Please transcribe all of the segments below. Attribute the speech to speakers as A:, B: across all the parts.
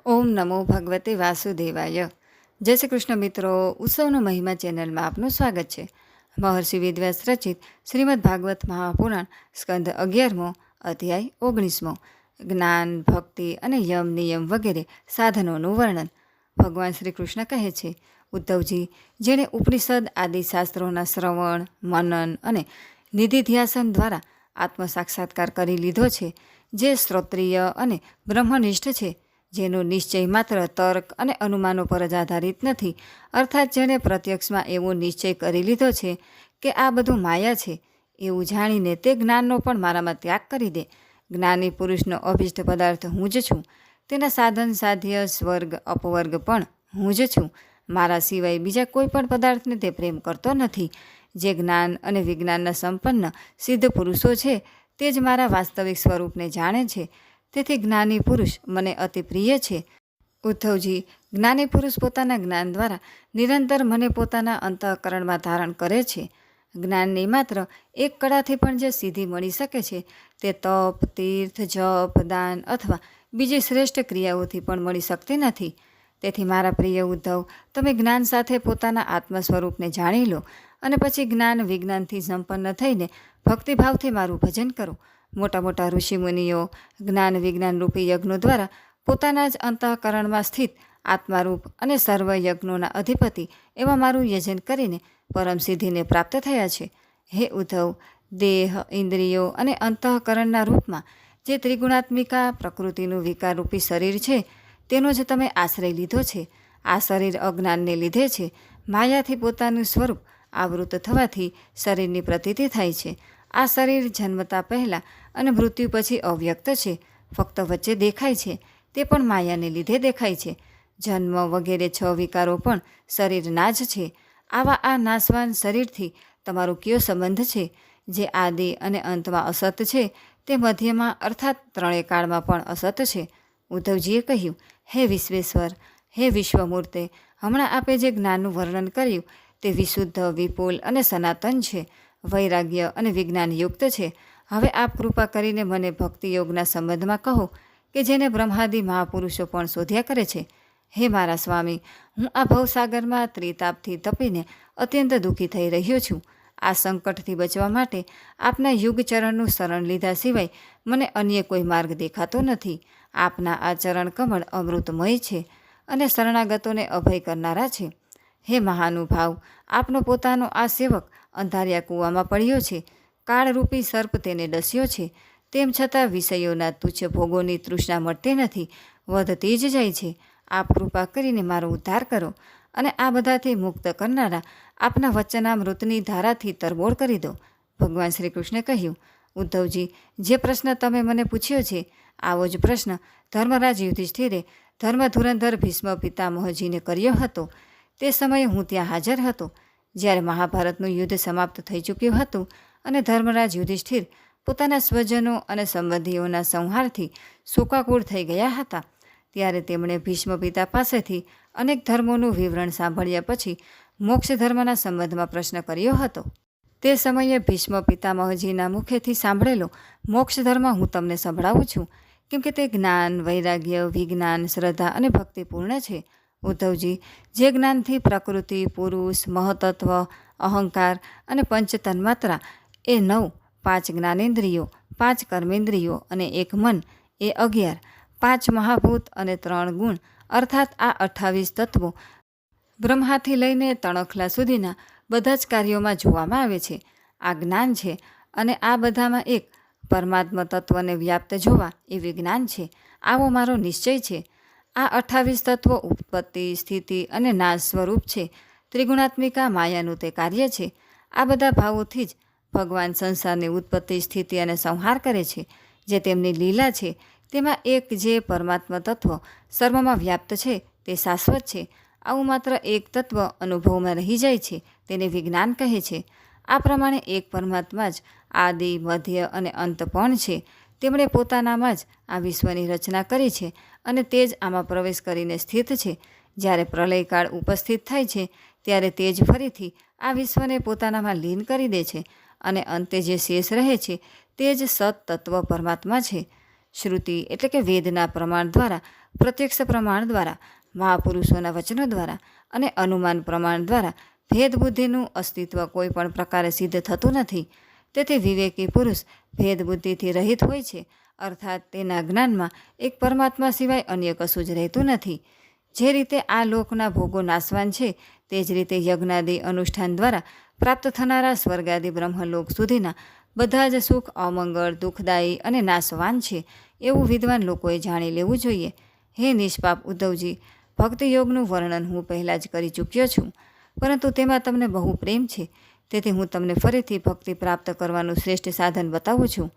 A: ઓમ નમો ભગવતે વાસુદેવાય. જય શ્રી કૃષ્ણ મિત્રો, ઉત્સવનો મહિમા ચેનલમાં આપનું સ્વાગત છે. મહર્ષિ વેદવ્યાસ રચિત શ્રીમદ ભાગવત મહાપુરાણ સ્કંદ 11મો અધ્યાય 19મો. જ્ઞાન, ભક્તિ અને યમ નિયમ વગેરે સાધનોનું વર્ણન. ભગવાન શ્રી કૃષ્ણ કહે છે, ઉદ્ધવજી, જેણે ઉપનિષદ આદિ શાસ્ત્રોના શ્રવણ, મનન અને નિધિધ્યાસન દ્વારા આત્મ સાક્ષાત્કાર કરી લીધો છે, જે શ્રોત્રિય અને બ્રહ્મનિષ્ઠ છે, જેનો નિશ્ચય માત્ર તર્ક અને અનુમાનો પર જ આધારિત નથી, અર્થાત જેણે પ્રત્યક્ષમાં એવો નિશ્ચય કરી લીધો છે કે આ બધું માયા છે, એવું જાણીને તે જ્ઞાનનો પણ મારામાં ત્યાગ કરી દે. જ્ઞાની પુરુષનો અભિષ્ટ પદાર્થ હું જ છું. તેના સાધન સાધ્ય સ્વર્ગ અપવર્ગ પણ હું જ છું. મારા સિવાય બીજા કોઈ પણ પદાર્થને તે પ્રેમ કરતો નથી. જે જ્ઞાન અને વિજ્ઞાનના સંપન્ન સિદ્ધ પુરુષો છે તે જ મારા વાસ્તવિક સ્વરૂપને જાણે છે. તેથી જ્ઞાની પુરુષ મને અતિ પ્રિય છે. ઉદ્ધવજી, જ્ઞાની પુરુષ પોતાના જ્ઞાન દ્વારા નિરંતર મને પોતાના અંતઃકરણમાં ધારણ કરે છે. જ્ઞાનની માત્ર એક કળાથી પણ જે સિદ્ધિ મળી શકે છે તે તપ, તીર્થ, જપ, દાન અથવા બીજી શ્રેષ્ઠ ક્રિયાઓથી પણ મળી શકતી નથી. તેથી મારા પ્રિય ઉદ્ધવ, તમે જ્ઞાન સાથે પોતાના આત્મ સ્વરૂપને જાણી લો અને પછી જ્ઞાન વિજ્ઞાનથી સંપન્ન થઈને ભક્તિભાવથી મારું ભજન કરો. મોટા મોટા ઋષિમુનિઓ જ્ઞાન વિજ્ઞાન રૂપી યજ્ઞો દ્વારા પોતાના જ અંતઃકરણમાં સ્થિત આત્મારૂપ અને સર્વ યજ્ઞોના અધિપતિ એવા મારું યજન કરીને પરમ સિદ્ધિને પ્રાપ્ત થયા છે. હે ઉદ્ધવ, દેહ, ઇન્દ્રિયો અને અંતઃકરણના રૂપમાં જે ત્રિગુણાત્મિકા પ્રકૃતિનું વિકારરૂપી શરીર છે તેનો જ તમે આશ્રય લીધો છે. આ શરીર અજ્ઞાનને લીધે છે. માયાથી પોતાનું સ્વરૂપ આવૃત થવાથી શરીરની પ્રતીતિ થાય છે. આ શરીર જન્મતા પહેલાં અને મૃત્યુ પછી અવ્યક્ત છે, ફક્ત વચ્ચે દેખાય છે. તે પણ માયાને લીધે દેખાય છે. જન્મ વગેરે 6 વિકારો પણ શરીરના જ છે. આવા આ નાશવાન શરીરથી તમારો કયો સંબંધ છે? જે આદિ અને અંતમાં અસત છે તે મધ્યમાં અર્થાત ત્રણેય કાળમાં પણ અસત છે. ઉદ્ધવજીએ કહ્યું, હે વિશ્વેશ્વર, હે વિશ્વમૂર્તે, હમણાં આપે જે જ્ઞાનનું વર્ણન કર્યું તે વિશુદ્ધ, વિપુલ અને સનાતન છે, વૈરાગ્ય અને વિજ્ઞાન યુક્ત છે. હવે આપ કૃપા કરીને મને ભક્તિ યોગના સંબંધમાં કહો કે જેને બ્રહ્માદિ મહાપુરુષો પણ શોધ્યા કરે છે. હે મારા સ્વામી, હું આ ભવસાગરમાં ત્રિતાપથી તપીને અત્યંત દુઃખી થઈ રહ્યો છું. આ સંકટથી બચવા માટે આપના યુગચરણનું શરણ લીધા સિવાય મને અન્ય કોઈ માર્ગ દેખાતો નથી. આપના આ ચરણ કમળ અમૃતમય છે અને શરણાગતોને અભય કરનારા છે. હે મહાનુભાવ, આપનો પોતાનો આ સેવક અંધારિયા કૂવામાં પડ્યો છે. કાળરૂપી સર્પ તેને ડસ્યો છે. તેમ છતાં વિષયોના તુચ્છ ભોગોની તૃષ્ણા મળતી નથી, વધતી જ જાય છે. આપ કૃપા કરીને મારો ઉદ્ધાર કરો અને આ બધાથી મુક્ત કરનારા આપના વચનામૃતની ધારાથી તરબોળ કરી દો. ભગવાન શ્રી કૃષ્ણે કહ્યું, ઉદ્ધવજી, જે પ્રશ્ન તમે મને પૂછ્યો છે આવો જ પ્રશ્ન ધર્મરાજ યુધિષ્ઠિરે ધર્મધુરંધર ભીષ્મ પિતામહજીને કર્યો હતો. તે સમયે હું ત્યાં હાજર હતો, જ્યારે મહાભારતનું યુદ્ધ સમાપ્ત થઈ ચૂક્યું હતું અને ધર્મરાજ યુધિષ્ઠિર પોતાના સ્વજનો અને સંબંધીઓના સંહારથી શોકાકુળ થઈ ગયા હતા. ત્યારે તેમણે ભીષ્મ પિતા પાસેથી અનેક ધર્મોનું વિવરણ સાંભળ્યા પછી મોક્ષ ધર્મના સંબંધમાં પ્રશ્ન કર્યો હતો. તે સમયે ભીષ્મ પિતામહજીના મુખેથી સાંભળેલો મોક્ષ ધર્મ હું તમને સંભળાવું છું, કેમ કે તે જ્ઞાન, વૈરાગ્ય, વિજ્ઞાન, શ્રદ્ધા અને ભક્તિપૂર્ણ છે. ઉદ્ધવજી, જે જ્ઞાનથી પ્રકૃતિ, પુરુષ, મહતત્વ, અહંકાર અને પંચતન્માત્રા એ 9, 5 જ્ઞાનેન્દ્રિયો, 5 કર્મેન્દ્રિયો અને 1 મન એ 11, 5 મહાભૂત અને 3 ગુણ અર્થાત આ 28 તત્વો બ્રહ્માથી લઈને તણખલા સુધીના બધા જ કાર્યોમાં જોવામાં આવે છે. આ જ્ઞાન છે અને આ બધામાં એક પરમાત્મ તત્વને વ્યાપ્ત જોવા એ વિજ્ઞાન છે. આવો મારો નિશ્ચય છે. આ 28 તત્વો ઉત્પત્તિ, સ્થિતિ અને નાશ સ્વરૂપ છે. ત્રિગુણાત્મિકા માયાનું તે કાર્ય છે. આ બધા ભાવોથી જ ભગવાન સંસારની ઉત્પત્તિ, સ્થિતિ અને સંહાર કરે છે. જે તેમની લીલા છે તેમાં એક જે પરમાત્મા તત્વ સર્વમાં વ્યાપ્ત છે તે શાશ્વત છે. આવું માત્ર એક તત્વ અનુભવમાં રહી જાય છે તેને વિજ્ઞાન કહે છે. આ પ્રમાણે એક પરમાત્મા જ આદિ, મધ્ય અને અંત પણ છે. તેમણે પોતાનામાં જ આ વિશ્વની રચના કરી છે અને તે જ આમાં પ્રવેશ કરીને સ્થિત છે. જ્યારે પ્રલયકાળ ઉપસ્થિત થાય છે ત્યારે તે જ ફરીથી આ વિશ્વને પોતાનામાં લીન કરી દે છે અને અંતે જે શેષ રહે છે તે જ સત તત્વ પરમાત્મા છે. શ્રુતિ એટલે કે વેદના પ્રમાણ દ્વારા, પ્રત્યક્ષ પ્રમાણ દ્વારા, મહાપુરુષોના વચનો દ્વારા અને અનુમાન પ્રમાણ દ્વારા ભેદબુદ્ધિનું અસ્તિત્વ કોઈ પણ પ્રકારે સિદ્ધ થતું નથી. તેથી વિવેકી પુરુષ ભેદબુદ્ધિથી રહિત હોય છે, અર્થાત તેના જ્ઞાનમાં એક પરમાત્મા સિવાય અન્ય કશું જ રહેતું નથી. જે રીતે આ લોકના ભોગો નાશવાન છે, તે જ રીતે યજ્ઞાદિ અનુષ્ઠાન દ્વારા પ્રાપ્ત થનારા સ્વર્ગાદિ બ્રહ્મલોક સુધીના બધા જ સુખ અમંગળ, દુઃખદાયી અને નાશવાન છે, એવું વિદ્વાન લોકોએ જાણી લેવું જોઈએ. હે નિષ્પાપ ઉદ્ધવજી, ભક્તિયોગનું વર્ણન હું પહેલાં જ કરી ચૂક્યો છું, પરંતુ તેમાં તમને બહુ પ્રેમ છે, તેથી હું તમને ફરીથી ભક્તિ પ્રાપ્ત કરવાનું શ્રેષ્ઠ સાધન બતાવું છું.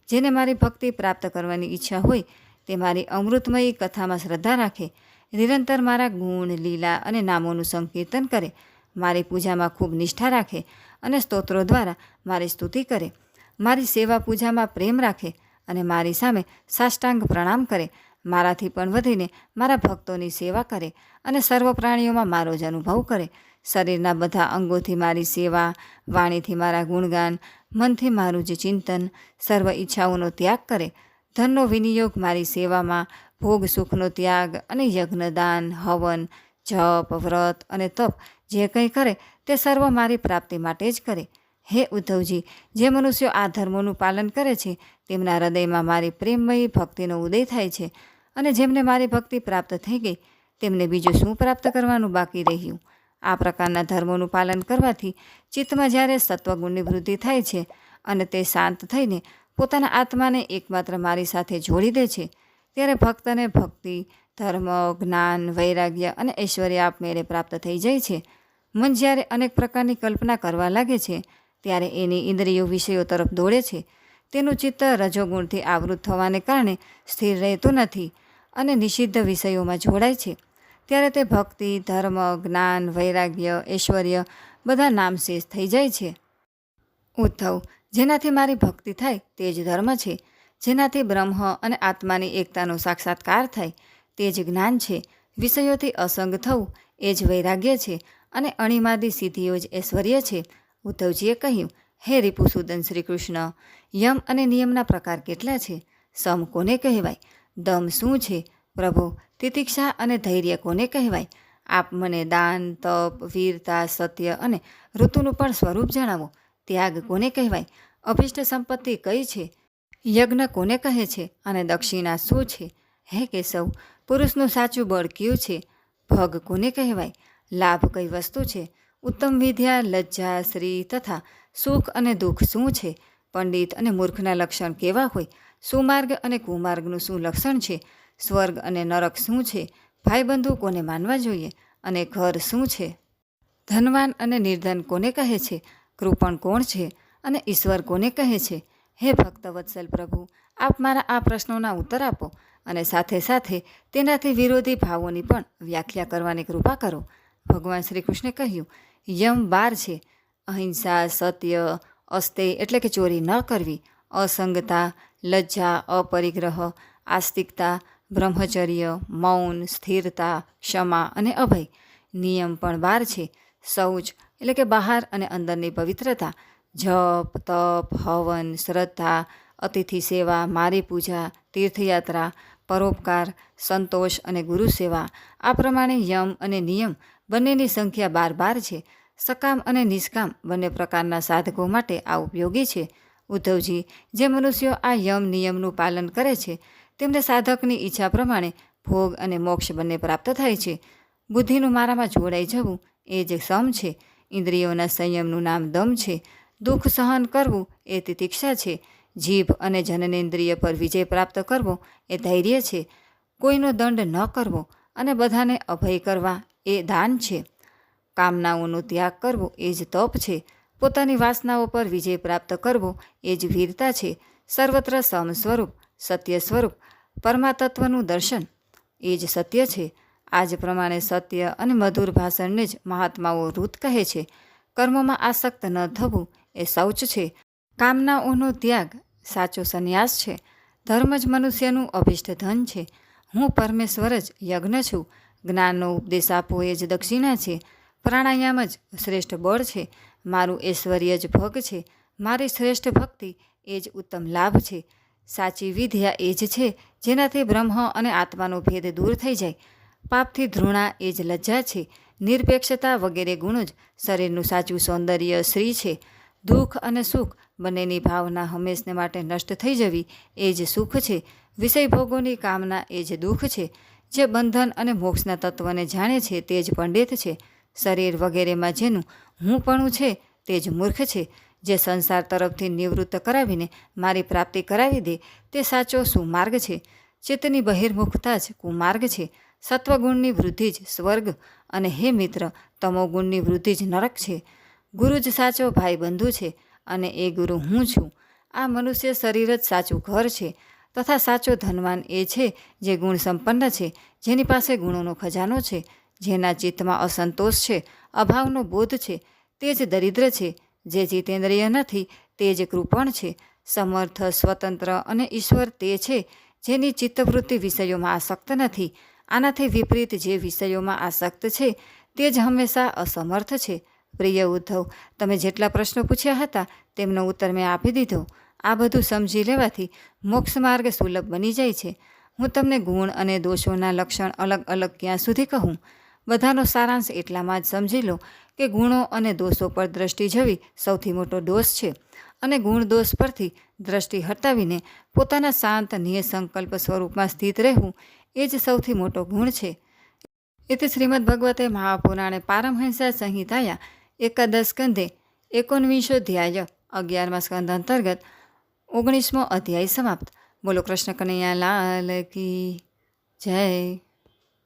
A: જેને મારી ભક્તિ પ્રાપ્ત કરવાની ઈચ્છા હોય તે મારી અમૃતમયી કથામાં શ્રદ્ધા રાખે, નિરંતર મારા ગુણ, લીલા અને નામોનું સંકીર્તન કરે, મારી પૂજામાં ખૂબ નિષ્ઠા રાખે અને સ્તોત્રો દ્વારા મારી સ્તુતિ કરે, મારી સેવા પૂજામાં પ્રેમ રાખે અને મારી સામે સાષ્ટાંગ પ્રણામ કરે, મારાથી પણ વધીને મારા ભક્તોની સેવા કરે અને સર્વ પ્રાણીઓમાં મારો જ અનુભવ કરે, શરીરના બધા અંગોથી મારી સેવા, વાણીથી મારા ગુણગાન, મનથી મારું જે ચિંતન, સર્વ ઈચ્છાઓનો ત્યાગ કરે, ધનનો વિનિયોગ મારી સેવામાં, ભોગ સુખનો ત્યાગ અને યજ્ઞદાન, હવન, જપ, વ્રત અને તપ જે કંઈ કરે તે સર્વ મારી પ્રાપ્તિ માટે જ કરે. હે ઉદ્ધવજી, જે મનુષ્યો આ ધર્મોનું પાલન કરે છે તેમના હૃદયમાં મારી પ્રેમમયી ભક્તિનો ઉદય થાય છે, અને જેમને મારી ભક્તિ પ્રાપ્ત થઈ ગઈ તેમને બીજું શું પ્રાપ્ત કરવાનું બાકી રહ્યું? આ પ્રકારના ધર્મોનું પાલન કરવાથી ચિત્તમાં જ્યારે સત્વગુણની વૃદ્ધિ થાય છે અને તે શાંત થઈને પોતાના આત્માને એકમાત્ર મારી સાથે જોડી દે છે, ત્યારે ભક્તને ભક્તિ, ધર્મ, જ્ઞાન, વૈરાગ્ય અને ઐશ્વર્ય આપમેળે પ્રાપ્ત થઈ જાય છે. મન જ્યારે અનેક પ્રકારની કલ્પના કરવા લાગે છે ત્યારે એની ઇન્દ્રિયો વિષયો તરફ દોડે છે. તેનું ચિત્ત રજોગુણથી આવૃત થવાને કારણે સ્થિર રહેતું નથી અને નિષિદ્ધ વિષયોમાં જોડાય છે. ત્યારે તે ભક્તિ, ધર્મ, જ્ઞાન, વૈરાગ્ય, ઐશ્વર્ય બધા નામશેષ થઈ જાય છે. ઉદ્ધવ, જેનાથી મારી ભક્તિ થાય તે જ ધર્મ છે, જેનાથી બ્રહ્મ અને આત્માની એકતાનો સાક્ષાત્કાર થાય તે જ જ્ઞાન છે, વિષયોથી અસંગ થવું એ જ વૈરાગ્ય છે અને અણિમાદી સિદ્ધિઓ જ ઐશ્વર્ય છે. ઉદ્ધવજીએ કહ્યું, હે રિપુસૂદન શ્રી કૃષ્ણ, યમ અને નિયમના પ્રકાર કેટલા છે? સમ કોને કહેવાય? દમ શું છે? પ્રભુ, તિતિક્ષા અને ધૈર્ય કોને કહેવાય? આપ મને દાન, તપ, વીરતા, સત્ય અને ઋતુનું પણ સ્વરૂપ જણાવો. ત્યાગ કોને કહેવાય? અભિષ્ટ સંપત્તિ કઈ છે? યજ્ઞ કોને કહે છે અને દક્ષિણા શું છે? હે કેશવ, પુરુષનું સાચું બળ કયું છે? ભગ કોને કહેવાય? લાભ કઈ વસ્તુ છે? ઉત્તમ વિદ્યા, લજ્જા, શ્રી તથા સુખ અને દુઃખ શું છે? પંડિત અને મૂર્ખના લક્ષણ કેવા હોય? સુમાર્ગ અને કુમાર્ગનું શું લક્ષણ છે? સ્વર્ગ અને નરક શું છે? ભાઈબંધુ કોને માનવા જોઈએ અને ઘર શું છે? ધનવાન અને નિર્ધન કોને કહે છે? કૃપણ કોણ છે અને ઈશ્વર કોને કહે છે? હે ભક્તવત્સલ પ્રભુ, આપ મારા આ પ્રશ્નોના ઉત્તર આપો અને સાથે સાથે તેનાથી વિરોધી ભાવોની પણ વ્યાખ્યા કરવાની કૃપા કરો. ભગવાન શ્રી કૃષ્ણે કહ્યું, યમ 12 છે. અહિંસા, સત્ય, અસ્તેય એટલે કે ચોરી ન કરવી, અસંગતા, લજ્જા, અપરિગ્રહ, આસ્તિકતા, બ્રહ્મચર્ય, મૌન, સ્થિરતા, ક્ષમા અને અભય. નિયમ પણ 12 છે. શૌચ એટલે કે બહાર અને અંદરની પવિત્રતા, જપ, તપ, હવન, શ્રદ્ધા, અતિથિ સેવા, મારી પૂજા, તીર્થયાત્રા, પરોપકાર, સંતોષ અને ગુરુ સેવા. આ પ્રમાણે યમ અને નિયમ બંનેની સંખ્યા 12 છે. સકામ અને નિષ્કામ બંને પ્રકારના સાધકો માટે આ ઉપયોગી છે. ઉદ્ધવજી, જે મનુષ્યો આ યમ નિયમનું પાલન કરે છે તેમને સાધકની ઈચ્છા પ્રમાણે ભોગ અને મોક્ષ બંને પ્રાપ્ત થાય છે. બુદ્ધિનું મારામાં જોડાઈ જવું એ જ સમ છે. ઇન્દ્રિયોના સંયમનું નામ દમ છે. દુઃખ સહન કરવું એ તિતિક્ષા છે. જીભ અને જનનેન્દ્રિય પર વિજય પ્રાપ્ત કરવો એ ધૈર્ય છે. કોઈનો દંડ ન કરવો અને બધાને અભય કરવા એ દાન છે. કામનાઓનો ત્યાગ કરવો એ જ તપ છે. પોતાની વાસનાઓ પર વિજય પ્રાપ્ત કરવો એ જ વીરતા છે. સર્વત્ર સમ સ્વરૂપ, સત્ય સ્વરૂપ, પરમાતત્વનું દર્શન એ જ સત્ય છે. આ જ પ્રમાણે સત્ય અને મધુર ભાષણને જ મહાત્માઓ ઋત કહે છે. કર્મોમાં આસક્ત ન થવું એ શૌચ છે. કામનાઓનો ત્યાગ સાચો સંન્યાસ છે. ધર્મ જ મનુષ્યનું અભિષ્ટ ધન છે. હું પરમેશ્વર જ યજ્ઞ છું. જ્ઞાનનો ઉપદેશ આપવો એ જ દક્ષિણા છે. પ્રાણાયામ જ શ્રેષ્ઠ બળ છે. મારું ઐશ્વર્ય જ ભોગ છે. મારી શ્રેષ્ઠ ભક્તિ એ જ ઉત્તમ લાભ છે. સાચી વિદ્યા એ જ છે જેનાથી બ્રહ્મ અને આત્માનો ભેદ દૂર થઈ જાય. પાપથી ધૃણા એ જ લજ્જા છે. નિરપેક્ષતા વગેરે ગુણો જ શરીરનું સાચું સૌંદર્ય શ્રી છે. દુઃખ અને સુખ બંનેની ભાવના હંમેશને માટે નષ્ટ થઈ જવી એ જ સુખ છે. વિષય ભોગોની કામના એ જ દુઃખ છે. જે બંધન અને મોક્ષના તત્વને જાણે છે તે જ પંડિત છે. શરીર વગેરેમાં જેનું હુંપણું છે તે જ મૂર્ખ છે. જે સંસાર તરફથી નિવૃત્ત કરાવીને મારી પ્રાપ્તિ કરાવી દે તે સાચો સુમાર્ગ છે. ચિત્તની બહિર્મુખતા જ કુમાર્ગ છે. સત્વગુણની વૃદ્ધિ જ સ્વર્ગ અને હે મિત્ર, તમોગુણની વૃદ્ધિ જ નરક છે. ગુરુ જ સાચો ભાઈ બંધુ છે અને એ ગુરુ હું છું. આ મનુષ્ય શરીર જ સાચું ઘર છે તથા સાચો ધનવાન એ છે જે ગુણ સંપન્ન છે, જેની પાસે ગુણોનો ખજાનો છે, જેના ચિત્તમાં અસંતોષ છે, અભાવનો બોધ છે, તે જ દરિદ્ર છે. જે જીતેન્દ્રિય નથી તે જ કૃપણ છે. સમર્થ, સ્વતંત્ર અને ઈશ્વર તે છે જેની ચિત્તવૃત્તિ વિષયોમાં આસક્ત નથી. આનાથી વિપરીત જે વિષયોમાં આસક્ત છે તે જ હંમેશા અસમર્થ છે. પ્રિય ઉદ્ધવ, તમે જેટલા પ્રશ્નો પૂછ્યા હતા તેમનો ઉત્તર મેં આપી દીધો. આ બધું સમજી લેવાથી મોક્ષ માર્ગ સુલભ બની જાય છે. હું તમને ગુણ અને દોષોના લક્ષણ અલગ અલગ ક્યાં સુધી કહું? બધાનો સારાંશ એટલામાં જ સમજી લો કે ગુણો અને દોષો પર દ્રષ્ટિ જવી સૌથી મોટો દોષ છે અને ગુણ દોષ પરથી દ્રષ્ટિ હટાવીને પોતાના શાંત નિઃસંકલ્પ સ્વરૂપમાં સ્થિત રહેવું એ જ સૌથી મોટો ગુણ છે. इति श्रीमद्भगवते महापुराणे पारमहंस्या संहिताया एकादश स्कंधे 19 11 स्कंध अंतर्गत 19 अध्याय समाप्त. बोलो कृष्ण कन्हैया लाल की जय.